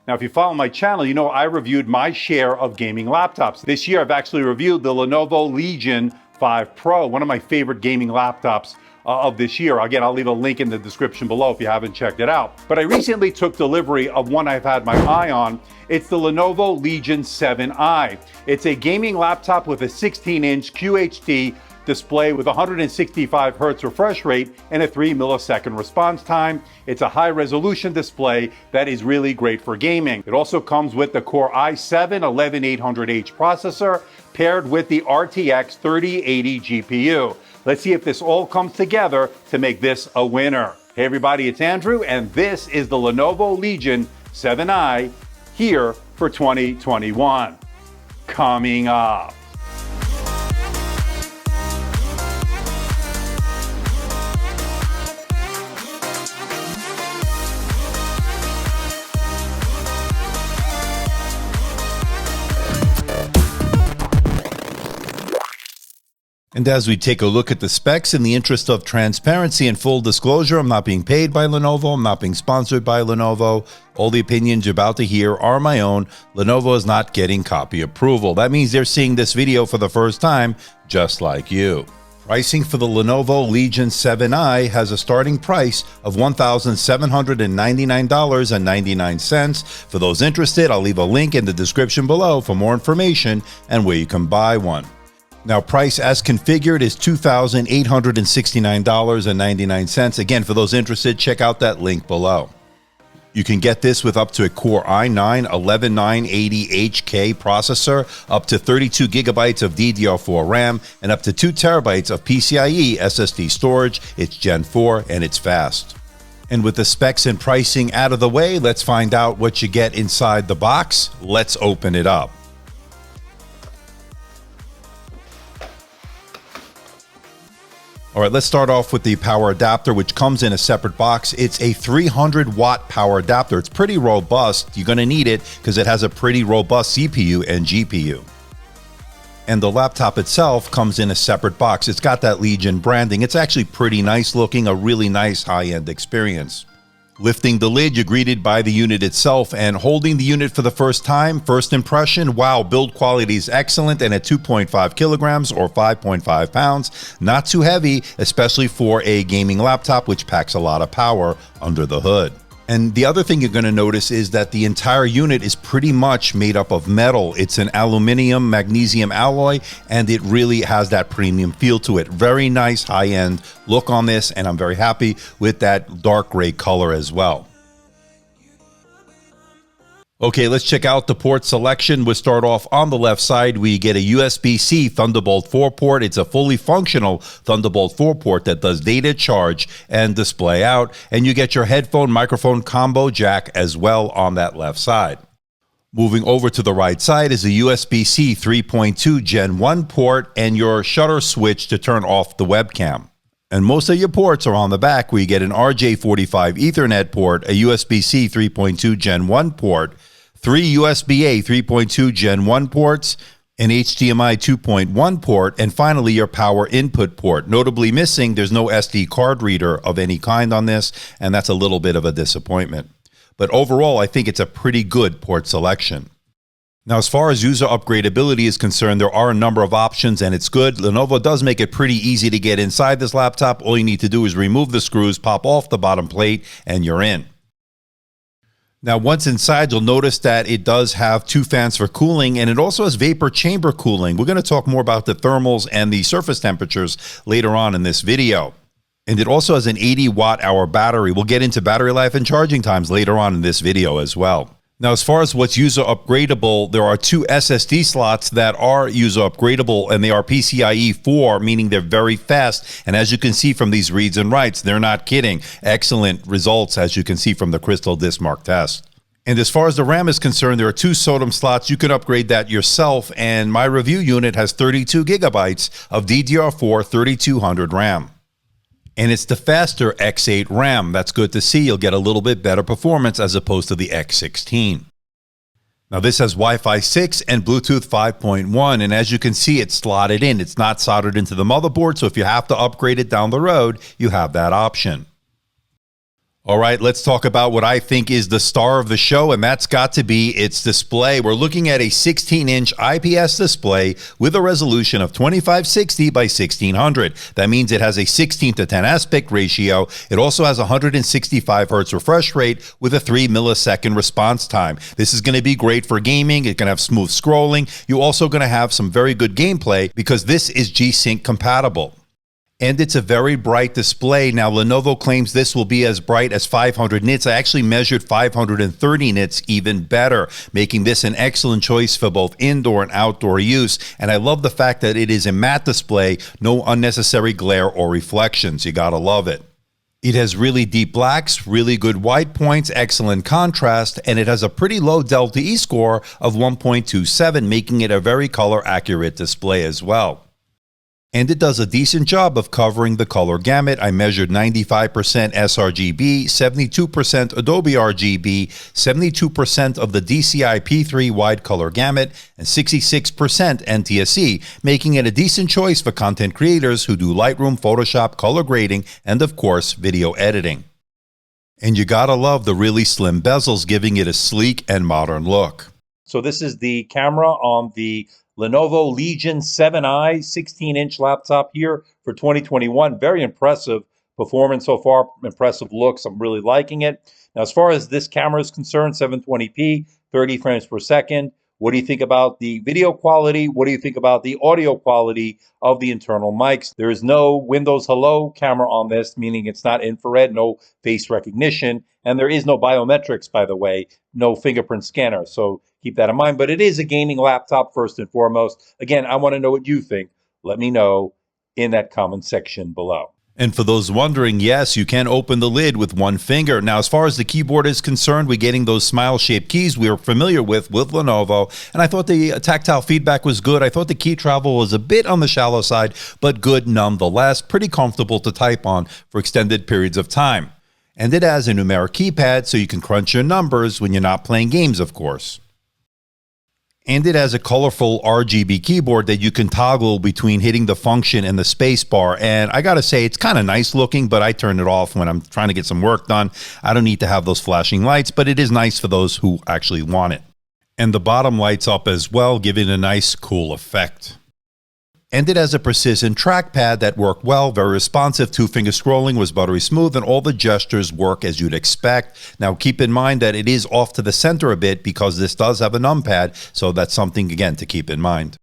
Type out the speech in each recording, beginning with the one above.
Now, if you follow my channel, you know I reviewed my share of gaming laptops. This year, I've actually reviewed the Lenovo Legion 5 Pro, one of my favorite gaming laptops of this year. Again, I'll leave a link in the description below if you haven't checked it out. But I recently took delivery of one I've had my eye on. It's the Lenovo Legion 7i. It's a gaming laptop with a 16-inch QHD display with 165 Hz refresh rate and a 3 millisecond response time. It's a high resolution display that is really great for gaming. It also comes with the Core i7-11800H processor paired with the RTX 3080 GPU. Let's see if this all comes together to make this a winner. Hey everybody, it's Andrew, and this is the Lenovo Legion 7i here for 2021. Coming up. And as we take a look at the specs, in the interest of transparency and full disclosure, I'm not being paid by Lenovo, I'm not being sponsored by Lenovo. All the opinions you're about to hear are my own. Lenovo is not getting copy approval. That means they're seeing this video for the first time, just like you. Pricing for the Lenovo Legion 7i has a starting price of $1,799.99. For those interested, I'll leave a link in the description below for more information and where you can buy one. Now, price as configured is $2,869.99. Again, for those interested, check out that link below. You can get this with up to a Core i9-11980HK processor, up to 32 gigabytes of DDR4 RAM, and up to 2 terabytes of PCIe SSD storage. It's Gen 4 and it's fast. And with the specs and pricing out of the way, let's find out what you get inside the box. Let's open it up. All right, let's start off with the power adapter, which comes in a separate box. It's a 300-watt power adapter. It's pretty robust. You're going to need it because it has a pretty robust CPU and GPU. And the laptop itself comes in a separate box. It's got that Legion branding. It's actually pretty nice looking, a really nice high-end experience. Lifting the lid, you're greeted by the unit itself, and holding the unit for the first time, first impression, wow, build quality is excellent, and at 2.5 kilograms or 5.5 pounds, not too heavy, especially for a gaming laptop, which packs a lot of power under the hood. And the other thing you're going to notice is that the entire unit is pretty much made up of metal. It's an aluminum magnesium alloy, and it really has that premium feel to it. Very nice high-end look on this, and I'm very happy with that dark gray color as well. Okay, let's check out the port selection. We'll start off on the left side. We get a USB-C Thunderbolt 4 port. It's a fully functional Thunderbolt 4 port that does data charge and display out. And you get your headphone microphone combo jack as well on that left side. Moving over to the right side is a USB-C 3.2 Gen 1 port and your shutter switch to turn off the webcam. And most of your ports are on the back, where you get an RJ45 Ethernet port, a USB-C 3.2 Gen 1 port, 3 USB-A 3.2 Gen 1 ports, an HDMI 2.1 port, and finally your power input port. Notably missing, there's no SD card reader of any kind on this, and that's a little bit of a disappointment. But overall, I think it's a pretty good port selection. Now, as far as user upgradability is concerned, there are a number of options, and it's good. Lenovo does make it pretty easy to get inside this laptop. All you need to do is remove the screws, pop off the bottom plate, and you're in. Now, once inside, you'll notice that it does have 2 fans for cooling, and it also has vapor chamber cooling. We're going to talk more about the thermals and the surface temperatures later on in this video. And it also has an 80 watt-hour battery. We'll get into battery life and charging times later on in this video as well. Now, as far as what's user upgradable, there are 2 SSD slots that are user upgradable, and they are PCIe 4, meaning they're very fast. And as you can see from these reads and writes, they're not kidding. Excellent results, as you can see from the Crystal Disk Mark test. And as far as the RAM is concerned, there are 2 SODIMM slots. You can upgrade that yourself, and my review unit has 32 gigabytes of DDR4 3200 RAM. And it's the faster X8 RAM. That's good to see. You'll get a little bit better performance as opposed to the X16. Now this has Wi-Fi 6 and Bluetooth 5.1, and as you can see, it's slotted in. It's not soldered into the motherboard, so if you have to upgrade it down the road, you have that option. All right, let's talk about what I think is the star of the show, and that's got to be its display. We're looking at a 16-inch IPS display with a resolution of 2560 by 1600. That means it has a 16:10 aspect ratio. It also has 165 hertz refresh rate with a 3 millisecond response time. This is going to be great for gaming. It's going to have smooth scrolling. You're also going to have some very good gameplay because this is G-Sync compatible. And it's a very bright display. Now, Lenovo claims this will be as bright as 500 nits. I actually measured 530 nits, even better, making this an excellent choice for both indoor and outdoor use. And I love the fact that it is a matte display, no unnecessary glare or reflections. You gotta love it. It has really deep blacks, really good white points, excellent contrast, and it has a pretty low Delta E score of 1.27, making it a very color accurate display as well. And it does a decent job of covering the color gamut. I measured 95% sRGB, 72% Adobe RGB, 72% of the DCI P3 wide color gamut, and 66% NTSC, making it a decent choice for content creators who do Lightroom, Photoshop, color grading, and of course, video editing. And you gotta love the really slim bezels, giving it a sleek and modern look. So this is the camera on the Lenovo Legion 7i 16-inch laptop here for 2021. Very impressive performance so far, impressive looks. I'm really liking it. Now, as far as this camera is concerned, 720p, 30 frames per second. What do you think about the video quality? What do you think about the audio quality of the internal mics? There is no Windows Hello camera on this, meaning it's not infrared, no face recognition, and there is no biometrics, by the way, no fingerprint scanner. So keep that in mind. But it is a gaming laptop first and foremost. Again, I want to know what you think. Let me know in that comment section below. And for those wondering, yes, you can open the lid with one finger. Now, as far as the keyboard is concerned, we're getting those smile-shaped keys we are familiar with Lenovo, and I thought the tactile feedback was good. I thought the key travel was a bit on the shallow side, but good nonetheless. Pretty comfortable to type on for extended periods of time. And it has a numeric keypad, so you can crunch your numbers when you're not playing games, of course. And it has a colorful RGB keyboard that you can toggle between hitting the function and the space bar. And I gotta say, it's kind of nice looking, but I turn it off when I'm trying to get some work done. I don't need to have those flashing lights, but it is nice for those who actually want it. And the bottom lights up as well, giving a nice cool effect. And it has a precision trackpad that worked well, very responsive. Two-finger scrolling was buttery smooth, and all the gestures work as you'd expect. Now, keep in mind that it is off to the center a bit because this does have a numpad, so that's something, again, to keep in mind.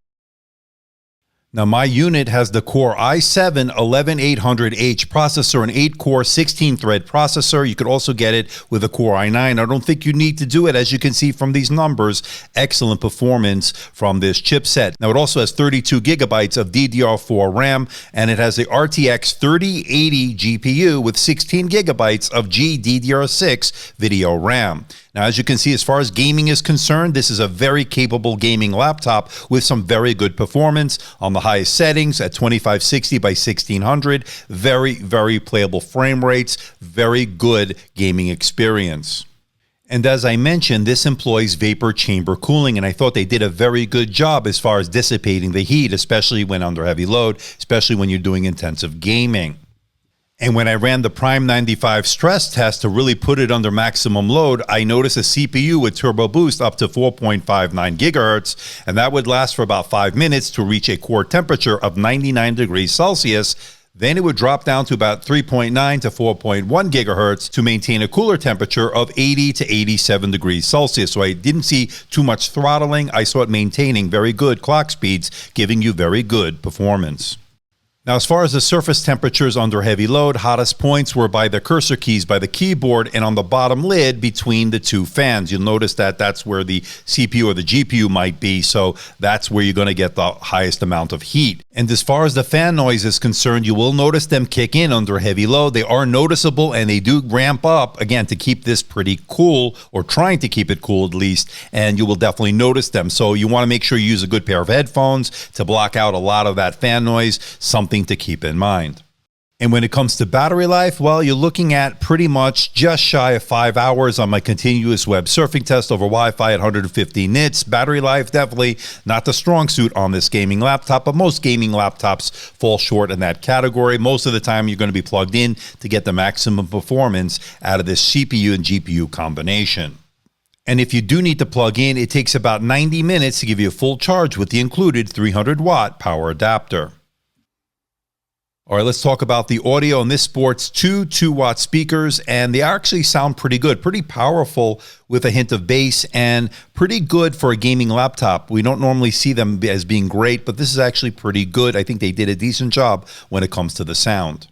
Now, my unit has the Core i7-11800H processor, an 8-core, 16-thread processor. You could also get it with a Core i9. I don't think you need to do it, as you can see from these numbers. Excellent performance from this chipset. Now, it also has 32 gigabytes of DDR4 RAM, and it has the RTX 3080 GPU with 16 gigabytes of GDDR6 video RAM. Now, as you can see, as far as gaming is concerned, this is a very capable gaming laptop with some very good performance on the highest settings at 2560 by 1600. Very, very playable frame rates, very good gaming experience. And as I mentioned, this employs vapor chamber cooling, and I thought they did a very good job as far as dissipating the heat, especially when under heavy load, especially when you're doing intensive gaming. And when I ran the Prime 95 stress test to really put it under maximum load, I noticed a CPU with turbo boost up to 4.59 gigahertz, and that would last for about 5 minutes to reach a core temperature of 99 degrees Celsius. Then it would drop down to about 3.9 to 4.1 gigahertz to maintain a cooler temperature of 80 to 87 degrees Celsius. So I didn't see too much throttling. I saw it maintaining very good clock speeds, giving you very good performance. Now, as far as the surface temperatures under heavy load, hottest points were by the cursor keys, by the keyboard, and on the bottom lid between the two fans. You'll notice that that's where the CPU or the GPU might be, so that's where you're going to get the highest amount of heat. And as far as the fan noise is concerned, you will notice them kick in under heavy load. They are noticeable, and they do ramp up, again, to keep this pretty cool, or trying to keep it cool at least, and you will definitely notice them. So you want to make sure you use a good pair of headphones to block out a lot of that fan noise, something to keep in mind. And when it comes to battery life, well, you're looking at pretty much just shy of 5 hours on my continuous web surfing test over Wi-Fi at 150 nits. Battery life, definitely not the strong suit on this gaming laptop, but most gaming laptops fall short in that category. Most of the time, you're going to be plugged in to get the maximum performance out of this CPU and GPU combination. And if you do need to plug in, it takes about 90 minutes to give you a full charge with the included 300-watt power adapter. All right, let's talk about the audio. And this sports two 2-watt speakers, and they actually sound pretty good, pretty powerful with a hint of bass, and pretty good for a gaming laptop. We don't normally see them as being great, but this is actually pretty good. I think they did a decent job when it comes to the sound.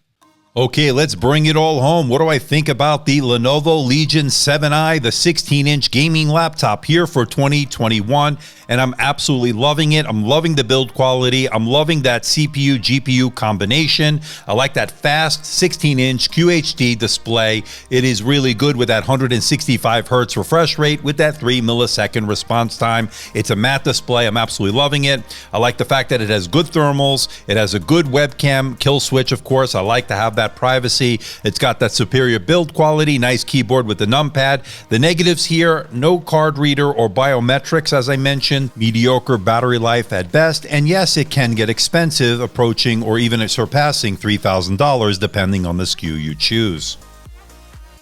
Okay, let's bring it all home. What do I think about the Lenovo Legion 7i, the 16-inch gaming laptop here for 2021? And I'm absolutely loving it. I'm loving the build quality. I'm loving that CPU GPU combination. I like that fast 16-inch QHD display. It is really good with that 165 hertz refresh rate with that 3 millisecond response time. It's a matte display. I'm absolutely loving it. I like the fact that it has good thermals. It has a good webcam kill switch, of course. I like to have that privacy. It's got that superior build quality, nice keyboard with the numpad. The negatives here, no card reader or biometrics, as I mentioned, mediocre battery life at best, and yes, it can get expensive, approaching or even surpassing $3,000 depending on the SKU you choose.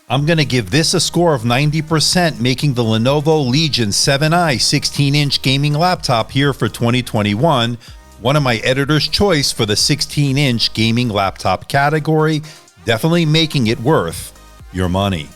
I'm going to give this a score of 90%, making the Lenovo Legion 7i 16-inch gaming laptop here for 2021 one of my editor's choice for the 16-inch gaming laptop category, definitely making it worth your money.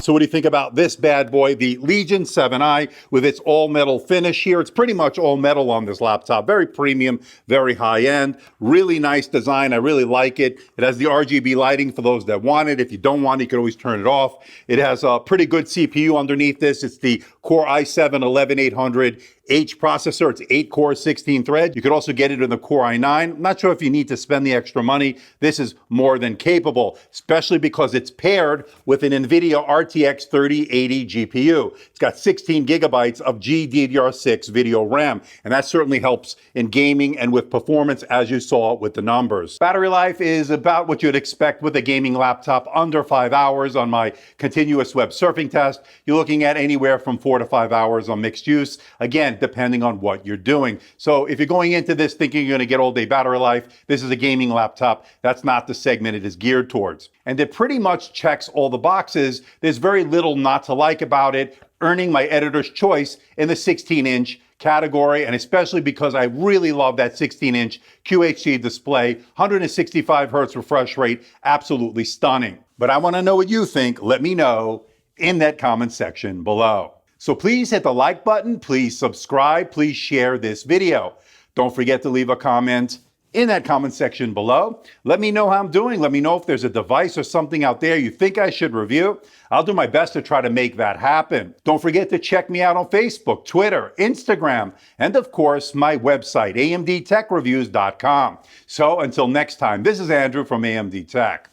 So what do you think about this bad boy, the Legion 7i, with its all-metal finish here? It's pretty much all metal on this laptop. Very premium, very high-end, really nice design. I really like it. It has the RGB lighting for those that want it. If you don't want it, you can always turn it off. It has a pretty good CPU underneath this. It's the Core i7-11800H processor. It's 8 cores, 16 threads. You could also get it in the Core i9. I'm not sure if you need to spend the extra money. This is more than capable, especially because it's paired with an NVIDIA RTX 3080 GPU. It's got 16 gigabytes of GDDR6 video RAM, and that certainly helps in gaming and with performance, as you saw with the numbers. Battery life is about what you'd expect with a gaming laptop, under 5 hours on my continuous web surfing test. You're looking at anywhere from 4 to 5 hours on mixed use. Again, depending on what you're doing. So if you're going into this thinking you're going to get all day battery life, this is a gaming laptop. That's not the segment it is geared towards. And it pretty much checks all the boxes. There's very little not to like about it, earning my editor's choice in the 16-inch category, and especially because I really love that 16-inch QHD display, 165 hertz refresh rate, absolutely stunning. But I want to know what you think. Let me know in that comment section below. So please hit the like button, please subscribe, please share this video. Don't forget to leave a comment in that comment section below. Let me know how I'm doing. Let me know if there's a device or something out there you think I should review. I'll do my best to try to make that happen. Don't forget to check me out on Facebook, Twitter, Instagram, and of course, my website, amdtechreviews.com. So until next time, this is Andrew from AMD Tech.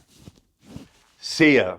See ya.